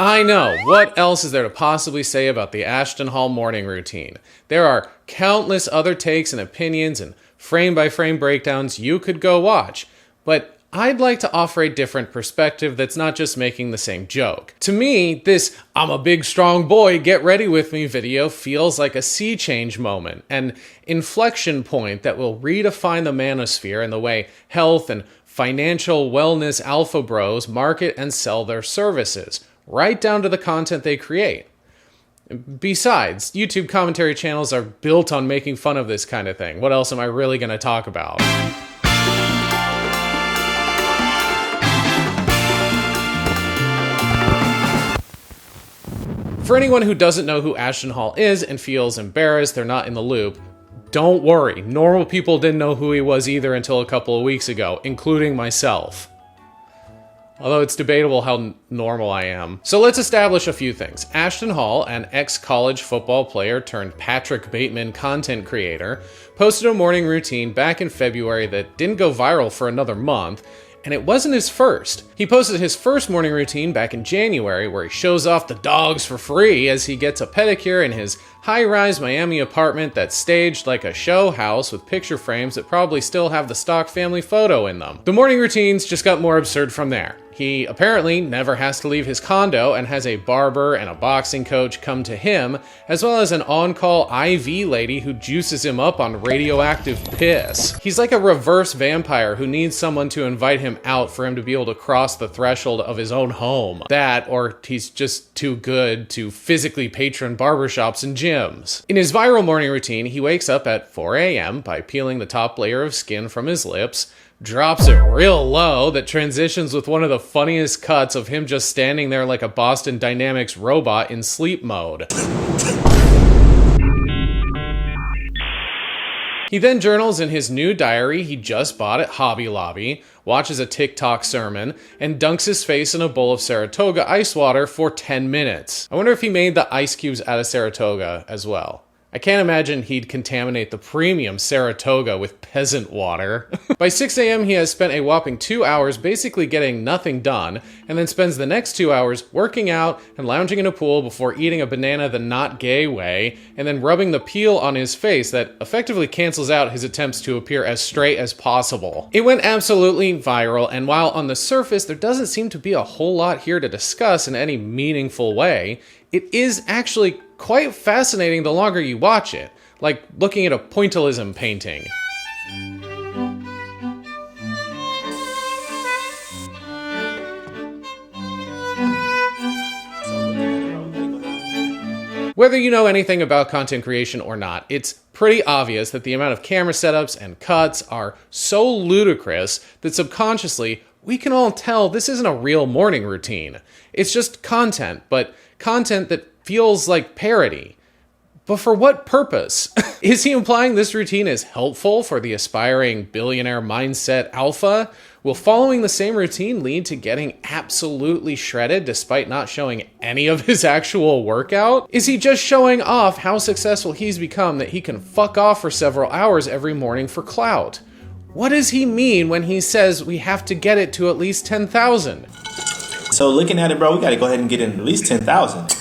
I know, what else is there to possibly say about the Ashton Hall morning routine? There are countless other takes and opinions and frame-by-frame breakdowns you could go watch, but I'd like to offer a different perspective that's not just making the same joke. To me, this "I'm a big strong boy, get ready with me" video feels like a sea change moment, an inflection point that will redefine the manosphere and the way health and financial wellness alpha bros market and sell their services, right down to the content they create. Besides, YouTube commentary channels are built on making fun of this kind of thing. What else am I really going to talk about? For anyone who doesn't know who Ashton Hall is and feels embarrassed they're not in the loop, don't worry. Normal people didn't know who he was either until a couple of weeks ago, including myself. Although it's debatable how normal I am. So let's establish a few things. Ashton Hall, an ex-college football player turned Patrick Bateman content creator, posted a morning routine back in February that didn't go viral for another month, and it wasn't his first. He posted his first morning routine back in January, where he shows off the dogs for free as he gets a pedicure in his high-rise Miami apartment that's staged like a show house with picture frames that probably still have the stock family photo in them. The morning routines just got more absurd from there. He apparently never has to leave his condo and has a barber and a boxing coach come to him, as well as an on-call IV lady who juices him up on radioactive piss. He's like a reverse vampire who needs someone to invite him out for him to be able to cross the threshold of his own home. That, or he's just too good to physically patron barbershops and gyms. In his viral morning routine, he wakes up at 4 a.m. by peeling the top layer of skin from his lips, drops it real low that transitions with one of the funniest cuts of him just standing there like a Boston Dynamics robot in sleep mode. He then journals in his new diary he just bought at Hobby Lobby, watches a TikTok sermon, and dunks his face in a bowl of Saratoga ice water for 10 minutes. I wonder if he made the ice cubes out of Saratoga as well. I can't imagine he'd contaminate the premium Saratoga with peasant water. By 6 a.m. he has spent a whopping 2 hours basically getting nothing done, and then spends the next 2 hours working out and lounging in a pool before eating a banana the not gay way, and then rubbing the peel on his face that effectively cancels out his attempts to appear as straight as possible. It went absolutely viral, and while on the surface there doesn't seem to be a whole lot here to discuss in any meaningful way, it is actually quite fascinating the longer you watch it, like looking at a pointillism painting. Whether you know anything about content creation or not, it's pretty obvious that the amount of camera setups and cuts are so ludicrous that subconsciously we can all tell this isn't a real morning routine. It's just content, but content that feels like parody. But for what purpose? Is he implying this routine is helpful for the aspiring billionaire mindset alpha? Will following the same routine lead to getting absolutely shredded despite not showing any of his actual workout? Is he just showing off how successful he's become that he can fuck off for several hours every morning for clout? What does he mean when he says we have to get it to at least 10,000? So looking at it, bro, we gotta go ahead and get in at least 10,000.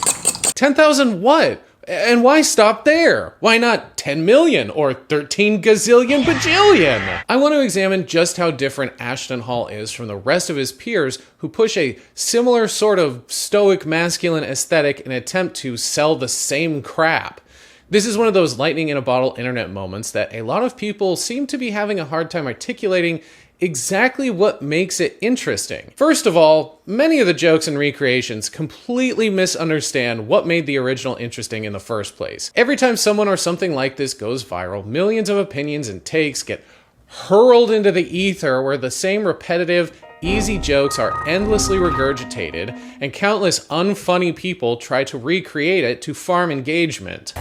10,000 what? And why stop there? Why not 10 million or 13 gazillion bajillion? I want to examine just how different Ashton Hall is from the rest of his peers who push a similar sort of stoic masculine aesthetic in an attempt to sell the same crap. This is one of those lightning in a bottle internet moments that a lot of people seem to be having a hard time articulating exactly what makes it interesting. First of all, many of the jokes and recreations completely misunderstand what made the original interesting in the first place. Every time someone or something like this goes viral, millions of opinions and takes get hurled into the ether where the same repetitive, easy jokes are endlessly regurgitated, and countless unfunny people try to recreate it to farm engagement.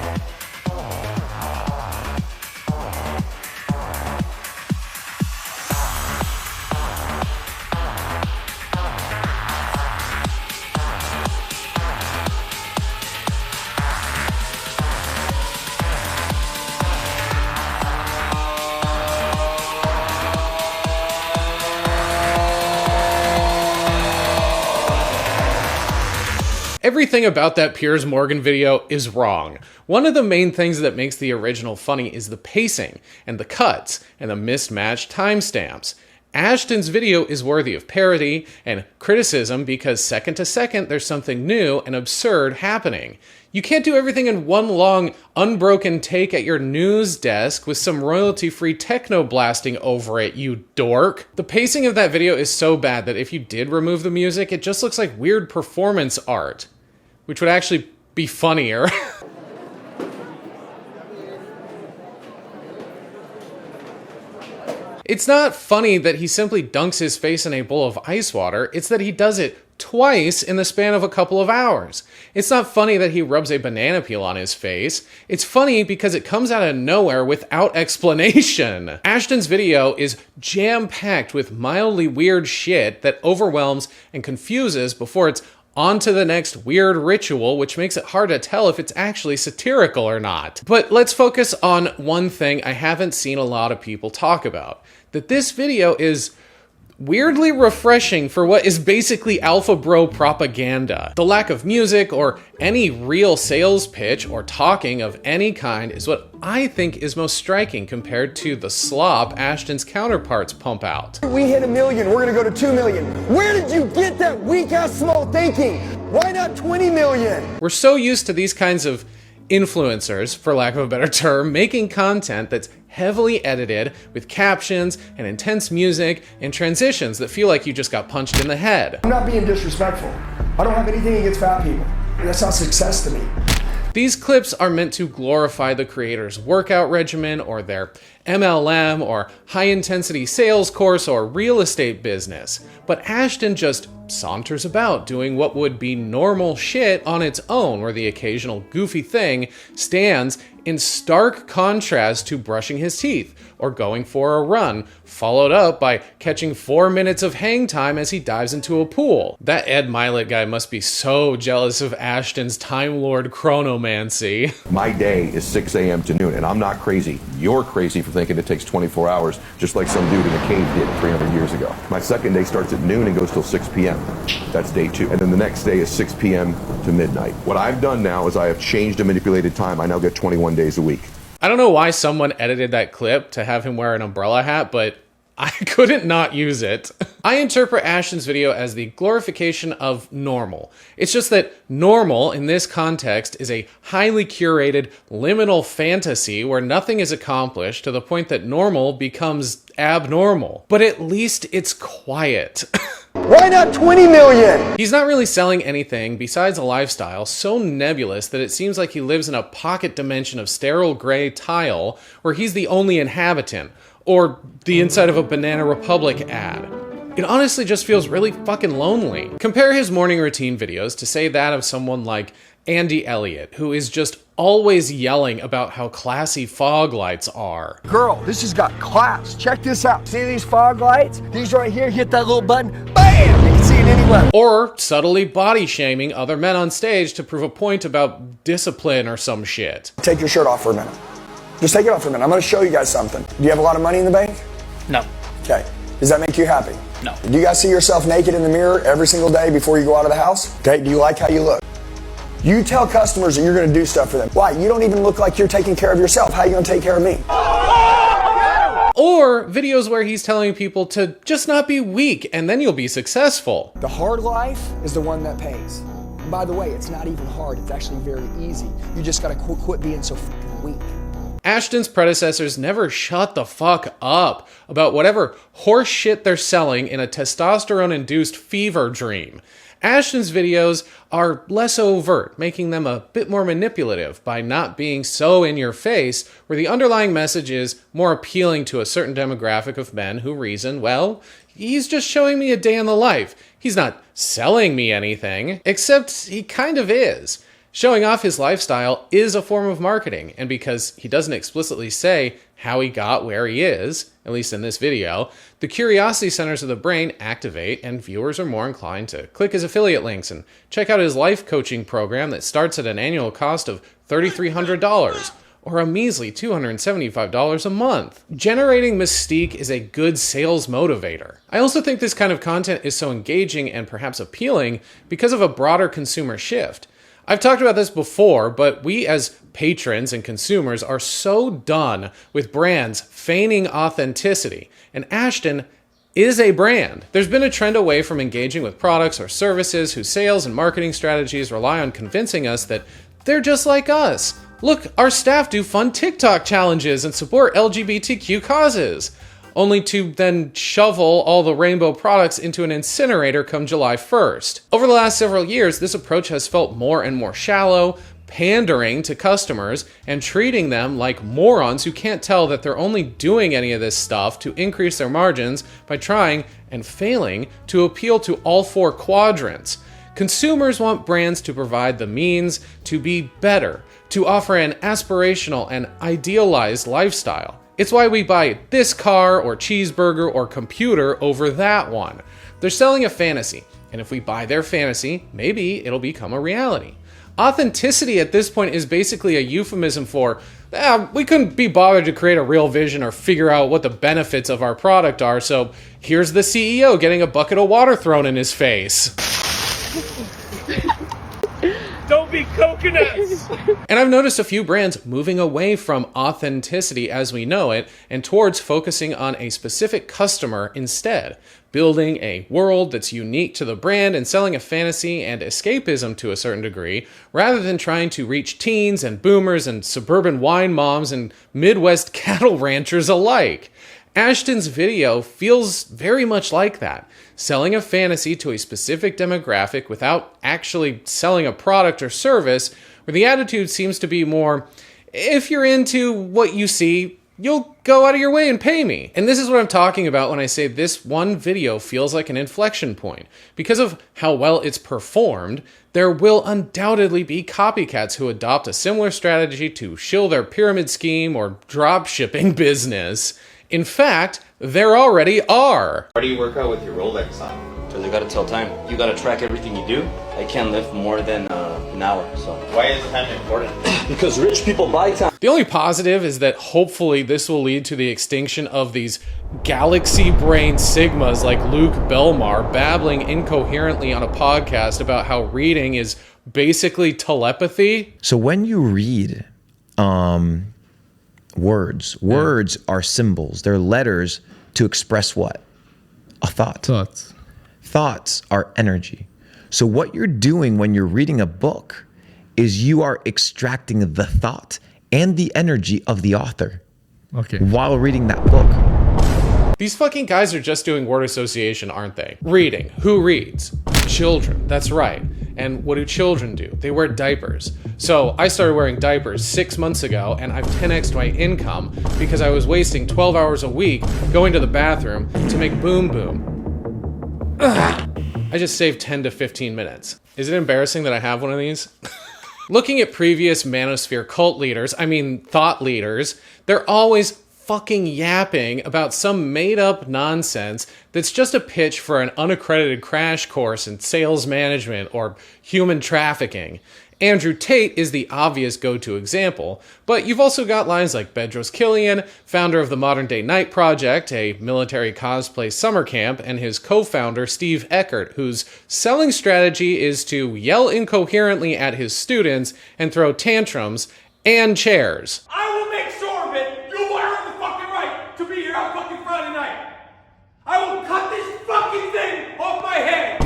Everything about that Piers Morgan video is wrong. One of the main things that makes the original funny is the pacing, and the cuts, and the mismatched timestamps. Ashton's video is worthy of parody and criticism because second to second there's something new and absurd happening. You can't do everything in one long, unbroken take at your news desk with some royalty-free techno blasting over it, you dork. The pacing of that video is so bad that if you did remove the music, it just looks like weird performance art, which would actually be funnier. It's not funny that he simply dunks his face in a bowl of ice water, it's that he does it twice in the span of a couple of hours. It's not funny that he rubs a banana peel on his face. It's funny because it comes out of nowhere without explanation. Ashton's video is jam-packed with mildly weird shit that overwhelms and confuses before it's on to the next weird ritual, which makes it hard to tell if it's actually satirical or not. But let's focus on one thing I haven't seen a lot of people talk about. That this video is weirdly refreshing for what is basically alpha bro propaganda. The lack of music or any real sales pitch or talking of any kind is what I think is most striking compared to the slop Ashton's counterparts pump out. We hit 1 million, we're gonna go to 2 million. Where did you get that weak ass small thinking? Why not 20 million? We're so used to these kinds of influencers, for lack of a better term, making content that's heavily edited with captions and intense music and transitions that feel like you just got punched in the head. I'm not being disrespectful. I don't have anything against fat people. That's not success to me. These clips are meant to glorify the creator's workout regimen or their MLM or high-intensity sales course or real estate business. But Ashton just saunters about doing what would be normal shit on its own, where the occasional goofy thing stands in stark contrast to brushing his teeth or going for a run, followed up by catching 4 minutes of hang time as he dives into a pool. That Ed Milet guy must be so jealous of Ashton's Time Lord chronomancy. My day is 6 a.m. to noon, and I'm not crazy. You're crazy for thinking it takes 24 hours, just like some dude in a cave did 300 years ago. My second day starts at noon and goes till 6 p.m. That's day 2. And then the next day is 6 p.m. to midnight. What I've done now is I have changed and manipulated time. I now get 21 days a week. I don't know why someone edited that clip to have him wear an umbrella hat, but I couldn't not use it. I interpret Ashton's video as the glorification of normal. It's just that normal in this context is a highly curated, liminal fantasy where nothing is accomplished to the point that normal becomes abnormal. But at least it's quiet. Why not 20 million? He's not really selling anything besides a lifestyle so nebulous that it seems like he lives in a pocket dimension of sterile gray tile where he's the only inhabitant, or the inside of a Banana Republic ad. It honestly just feels really fucking lonely. Compare his morning routine videos to, say, that of someone like Andy Elliott, who is just always yelling about how classy fog lights are. Girl, this has got class. Check this out. See these fog lights? These right here, hit that little button, bam! You can see it anywhere. Or subtly body shaming other men on stage to prove a point about discipline or some shit. Take your shirt off for a minute. Just take it off for a minute. I'm gonna show you guys something. Do you have a lot of money in the bank? No. Okay. Does that make you happy? No. Do you guys see yourself naked in the mirror every single day before you go out of the house? Okay. Do you like how you look? You tell customers that you're gonna do stuff for them. Why? You don't even look like you're taking care of yourself. How are you gonna take care of me? Or videos where he's telling people to just not be weak and then you'll be successful. The hard life is the one that pays. By the way, it's not even hard. It's actually very easy. You just gotta quit being so fucking weak. Ashton's predecessors never shut the fuck up about whatever horse shit they're selling in a testosterone-induced fever dream. Ashton's videos are less overt, making them a bit more manipulative by not being so in your face, where the underlying message is more appealing to a certain demographic of men who reason, well, he's just showing me a day in the life. He's not selling me anything, except he kind of is. Showing off his lifestyle is a form of marketing, and because he doesn't explicitly say how he got where he is, at least in this video, the curiosity centers of the brain activate and viewers are more inclined to click his affiliate links and check out his life coaching program that starts at an annual cost of $3,300, or a measly $275 a month. Generating mystique is a good sales motivator. I also think this kind of content is so engaging and perhaps appealing because of a broader consumer shift. I've talked about this before, but we as patrons and consumers are so done with brands feigning authenticity, and Ashton is a brand. There's been a trend away from engaging with products or services whose sales and marketing strategies rely on convincing us that they're just like us. Look, our staff do fun TikTok challenges and support LGBTQ causes, only to then shovel all the rainbow products into an incinerator come July 1st. Over the last several years, this approach has felt more and more shallow, pandering to customers and treating them like morons who can't tell that they're only doing any of this stuff to increase their margins by trying and failing to appeal to all four quadrants. Consumers want brands to provide the means to be better, to offer an aspirational and idealized lifestyle. It's why we buy this car or cheeseburger or computer over that one. They're selling a fantasy, and if we buy their fantasy, maybe it'll become a reality. Authenticity at this point is basically a euphemism for, we couldn't be bothered to create a real vision or figure out what the benefits of our product are, so here's the CEO getting a bucket of water thrown in his face. Don't be coconuts! And I've noticed a few brands moving away from authenticity as we know it and towards focusing on a specific customer instead, building a world that's unique to the brand and selling a fantasy and escapism to a certain degree, rather than trying to reach teens and boomers and suburban wine moms and Midwest cattle ranchers alike. Ashton's video feels very much like that, selling a fantasy to a specific demographic without actually selling a product or service, where the attitude seems to be more, if you're into what you see, you'll go out of your way and pay me. And this is what I'm talking about when I say this one video feels like an inflection point. Because of how well it's performed, there will undoubtedly be copycats who adopt a similar strategy to shill their pyramid scheme or drop shipping business. In fact, there already are. How do you work out with your Rolex on? Because you gotta tell time. You gotta track everything you do. I can't lift more than an hour, so. Why is time important? Because rich people buy time. The only positive is that hopefully this will lead to the extinction of these galaxy brain sigmas like Luke Belmar babbling incoherently on a podcast about how reading is basically telepathy. So when you read, words are symbols. They're letters to express what? A thought. Thoughts are energy. So what you're doing when you're reading a book is you are extracting the thought and the energy of the author while reading that book. These fucking guys are just doing word association, aren't they? Reading. Who reads? Children. That's right. And what do children do? They wear diapers. So I started wearing diapers 6 months ago, and I've 10x'd my income because I was wasting 12 hours a week going to the bathroom to make boom boom. Ugh. I just saved 10 to 15 minutes. Is it embarrassing that I have one of these? Looking at previous manosphere thought leaders, they're always fucking yapping about some made-up nonsense that's just a pitch for an unaccredited crash course in sales management or human trafficking. Andrew Tate is the obvious go-to example, but you've also got lines like Bedros Killian, founder of the Modern Day Night Project, a military cosplay summer camp, and his co-founder Steve Eckert, whose selling strategy is to yell incoherently at his students and throw tantrums and chairs. I will make sure of it. You are in the fucking right to be here on fucking Friday night. I will cut this fucking thing off my head.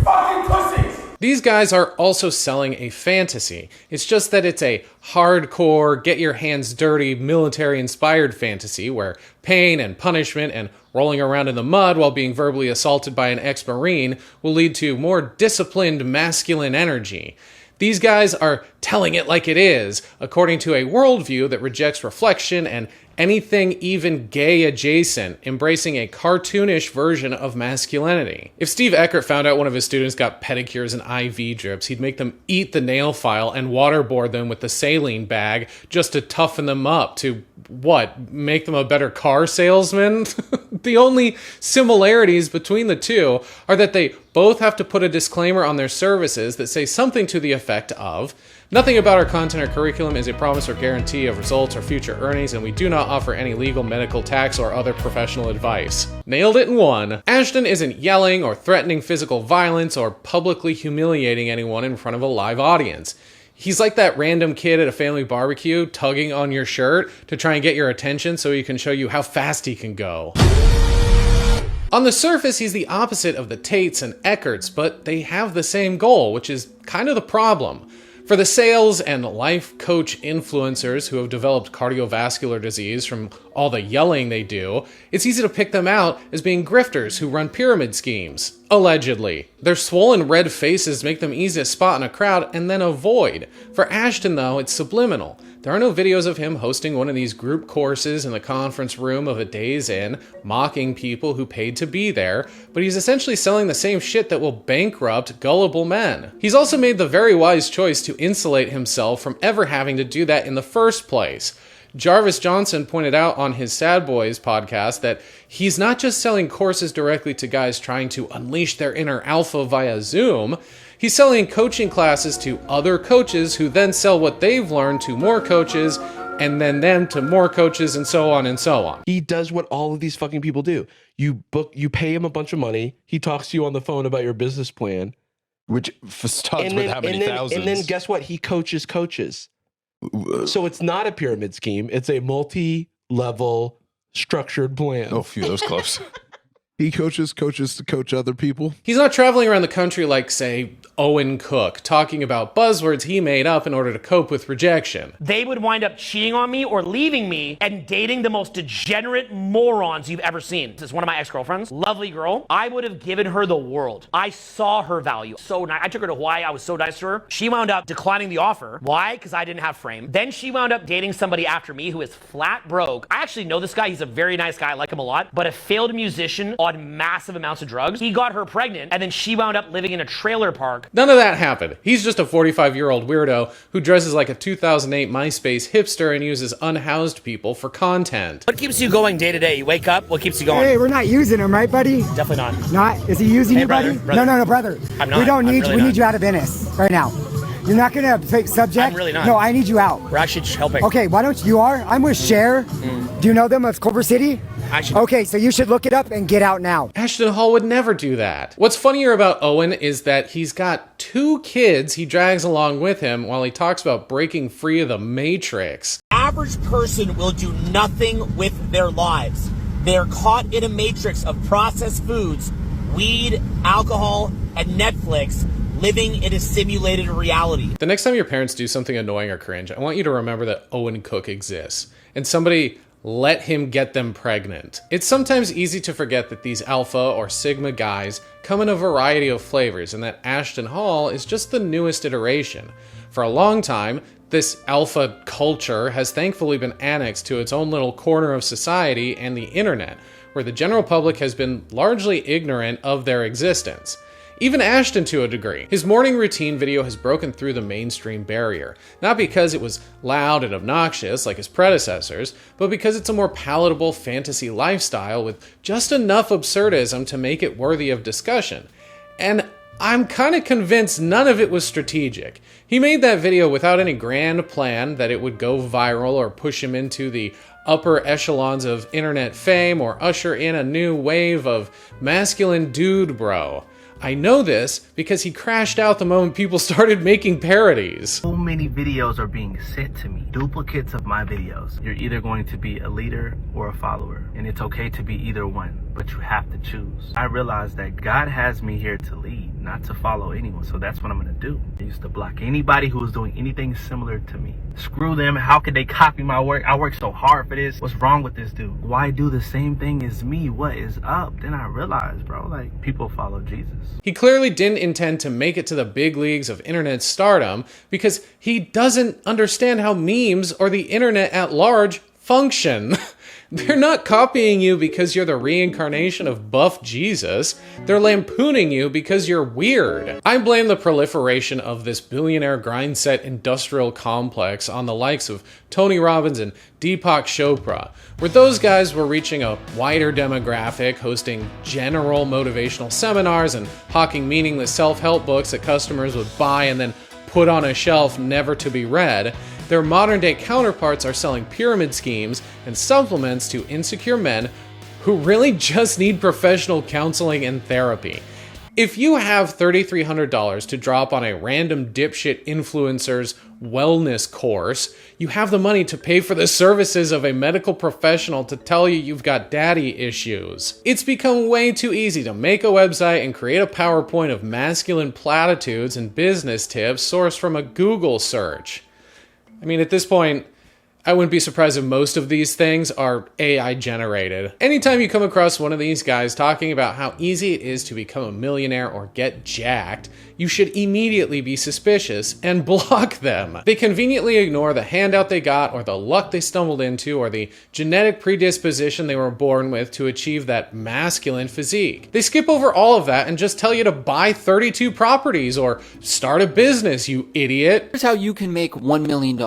Fucking pussies! These guys are also selling a fantasy. It's just that it's a hardcore, get your hands dirty, military-inspired fantasy where pain and punishment and rolling around in the mud while being verbally assaulted by an ex-Marine will lead to more disciplined masculine energy. These guys are telling it like it is, according to a worldview that rejects reflection and anything even gay adjacent, embracing a cartoonish version of masculinity. If Steve Eckert found out one of his students got pedicures and IV drips, he'd make them eat the nail file and waterboard them with the saline bag just to toughen them up to, what, make them a better car salesman? The only similarities between the two are that they both have to put a disclaimer on their services that say something to the effect of, nothing about our content or curriculum is a promise or guarantee of results or future earnings, and we do not offer any legal, medical, tax, or other professional advice. Nailed it in one. Ashton isn't yelling or threatening physical violence or publicly humiliating anyone in front of a live audience. He's like that random kid at a family barbecue tugging on your shirt to try and get your attention so he can show you how fast he can go. On the surface, he's the opposite of the Tates and Eckerts, but they have the same goal, which is kind of the problem. For the sales and life coach influencers who have developed cardiovascular disease from all the yelling they do, it's easy to pick them out as being grifters who run pyramid schemes. Allegedly. Their swollen red faces make them easy to spot in a crowd and then avoid. For Ashton, though, it's subliminal. There are no videos of him hosting one of these group courses in the conference room of a Days Inn, mocking people who paid to be there, but he's essentially selling the same shit that will bankrupt gullible men. He's also made the very wise choice to insulate himself from ever having to do that in the first place. Jarvis Johnson pointed out on his Sad Boys podcast that he's not just selling courses directly to guys trying to unleash their inner alpha via Zoom. He's selling coaching classes to other coaches who then sell what they've learned to more coaches and then them to more coaches and so on and so on. He does what all of these fucking people do. You pay him a bunch of money. He talks to you on the phone about your business plan. Which starts with how many thousands? And then guess what? He coaches coaches. So it's not a pyramid scheme. It's a multi-level structured plan. Oh, phew, that was close. He coaches to coach other people. He's not traveling around the country like, say, Owen Cook, talking about buzzwords he made up in order to cope with rejection. They would wind up cheating on me or leaving me and dating the most degenerate morons you've ever seen. This is one of my ex-girlfriends, lovely girl. I would have given her the world. I saw her value. So nice. I took her to Hawaii. I was so nice to her. She wound up declining the offer. Why? Because I didn't have frame. Then she wound up dating somebody after me who is flat broke. I actually know this guy. He's a very nice guy. I like him a lot. But a failed musician on massive amounts of drugs. He got her pregnant, and then she wound up living in a trailer park. None of that happened. He's just a 45-year-old weirdo who dresses like a 2008 MySpace hipster and uses unhoused people for content. What keeps you going day to day? You wake up, what keeps you going? Hey, we're not using him, right, buddy? Definitely not. Not? Is he using you, buddy? Brother. No, brother. I'm not. We don't need really we not. need you out of Venice right now. You're not gonna fake subject? I'm really not. No, I need you out. We're actually helping. Okay, why don't you are? I'm with Cher. Do you know them of Culver City? Okay, so you should look it up and get out now. Ashton Hall would never do that. What's funnier about Owen is that he's got 2 kids he drags along with him while he talks about breaking free of the Matrix. Average person will do nothing with their lives. They're caught in a matrix of processed foods, weed, alcohol, and Netflix, living in a simulated reality. The next time your parents do something annoying or cringe, I want you to remember that Owen Cook exists. And somebody let him get them pregnant. It's sometimes easy to forget that these alpha or sigma guys come in a variety of flavors and that Ashton Hall is just the newest iteration. For a long time, this alpha culture has thankfully been annexed to its own little corner of society and the internet, where the general public has been largely ignorant of their existence. Even Ashton to a degree. His morning routine video has broken through the mainstream barrier, not because it was loud and obnoxious like his predecessors, but because it's a more palatable fantasy lifestyle with just enough absurdism to make it worthy of discussion. And I'm kind of convinced none of it was strategic. He made that video without any grand plan that it would go viral or push him into the upper echelons of internet fame or usher in a new wave of masculine dude bro. I know this because he crashed out the moment people started making parodies. So many videos are being sent to me, duplicates of my videos. You're either going to be a leader or a follower, and it's okay to be either one, but you have to choose. I realized that God has me here to lead, not to follow anyone, so that's what I'm gonna do. I used to block anybody who was doing anything similar to me. Screw them, how could they copy my work? I worked so hard for this. What's wrong with this dude? Why do the same thing as me? What is up? Then I realized, bro, like, people follow Jesus. He clearly didn't intend to make it to the big leagues of internet stardom because he doesn't understand how memes or the internet at large function. They're not copying you because you're the reincarnation of buff Jesus. They're lampooning you because you're weird. I blame the proliferation of this billionaire grind set industrial complex on the likes of Tony Robbins and Deepak Chopra, where those guys were reaching a wider demographic, hosting general motivational seminars and hawking meaningless self-help books that customers would buy and then put on a shelf never to be read. Their modern-day counterparts are selling pyramid schemes and supplements to insecure men who really just need professional counseling and therapy. If you have $3,300 to drop on a random dipshit influencer's wellness course, you have the money to pay for the services of a medical professional to tell you you've got daddy issues. It's become way too easy to make a website and create a PowerPoint of masculine platitudes and business tips sourced from a Google search. I mean, at this point, I wouldn't be surprised if most of these things are AI generated. Anytime you come across one of these guys talking about how easy it is to become a millionaire or get jacked, you should immediately be suspicious and block them. They conveniently ignore the handout they got or the luck they stumbled into or the genetic predisposition they were born with to achieve that masculine physique. They skip over all of that and just tell you to buy 32 properties or start a business, you idiot. Here's how you can make $1 million.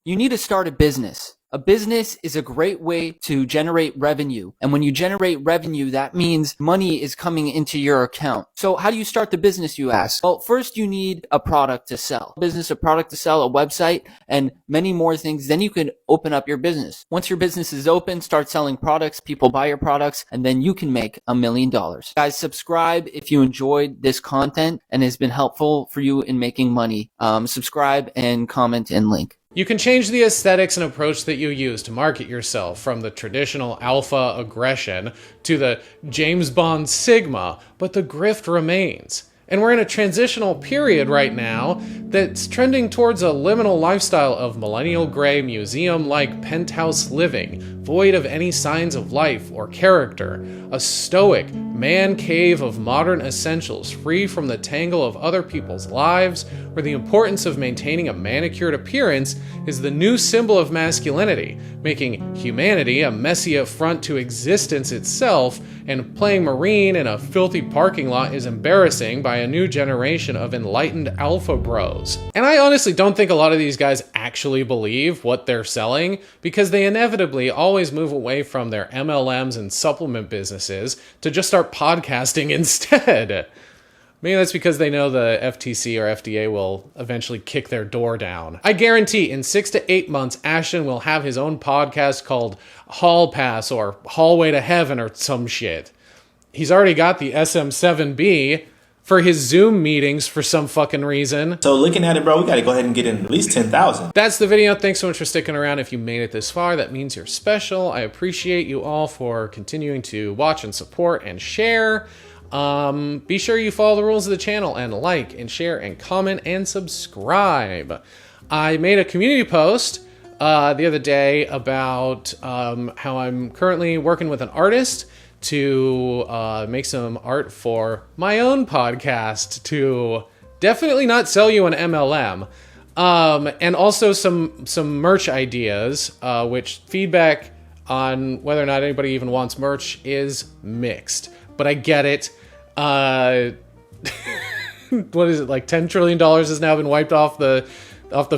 You need to start a business. A business is a great way to generate revenue. And when you generate revenue, that means money is coming into your account. So how do you start the business, you ask? Well, first you need a product to sell. A product to sell, a website, and many more things. Then you can open up your business. Once your business is open, start selling products, people buy your products, and then you can make $1 million. Guys, subscribe if you enjoyed this content and has been helpful for you in making money. Subscribe and comment and link. You can change the aesthetics and approach that you use to market yourself from the traditional alpha aggression to the James Bond Sigma, but the grift remains. And we're in a transitional period right now that's trending towards a liminal lifestyle of millennial gray, museum-like penthouse living, void of any signs of life or character. A stoic man cave of modern essentials, free from the tangle of other people's lives, where the importance of maintaining a manicured appearance is the new symbol of masculinity, making humanity a messy affront to existence itself, and playing Marine in a filthy parking lot is embarrassing by a new generation of enlightened alpha bros. And I honestly don't think a lot of these guys actually believe what they're selling, because they inevitably always move away from their MLMs and supplement businesses to just start podcasting instead. Maybe that's because they know the FTC or FDA will eventually kick their door down. I guarantee in 6 to 8 months, Ashton will have his own podcast called Hall Pass or Hallway to Heaven or some shit. He's already got the SM7B for his Zoom meetings for some fucking reason. So looking at it, bro, we gotta go ahead and get in at least 10,000. That's the video. Thanks so much for sticking around. If you made it this far, that means you're special. I appreciate you all for continuing to watch and support and share. Be sure you follow the rules of the channel and like and share and comment and subscribe. I made a community post the other day about how I'm currently working with an artist to make some art for my own podcast to definitely not sell you an MLM. And also some merch ideas, which feedback on whether or not anybody even wants merch is mixed. But I get it. What is it, like $10 trillion has now been wiped off the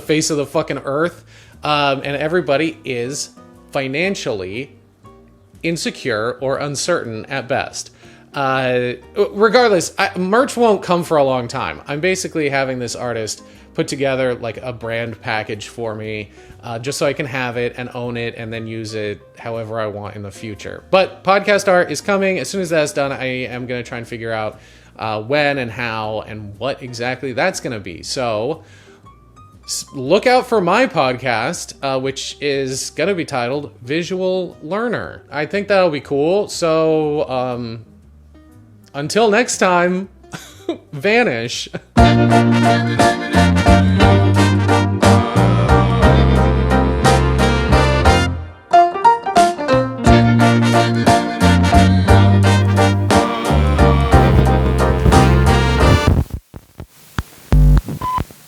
face of the fucking earth, and everybody is financially insecure or uncertain at best. Regardless, merch won't come for a long time. I'm basically having this artist put together like a brand package for me, just so I can have it and own it and then use it however I want in the future. But podcast art is coming. As soon as that's done, I am going to try and figure out when and how and what exactly that's going to be. So look out for my podcast, which is going to be titled Visual Learner. I think that'll be cool. So until next time, vanish.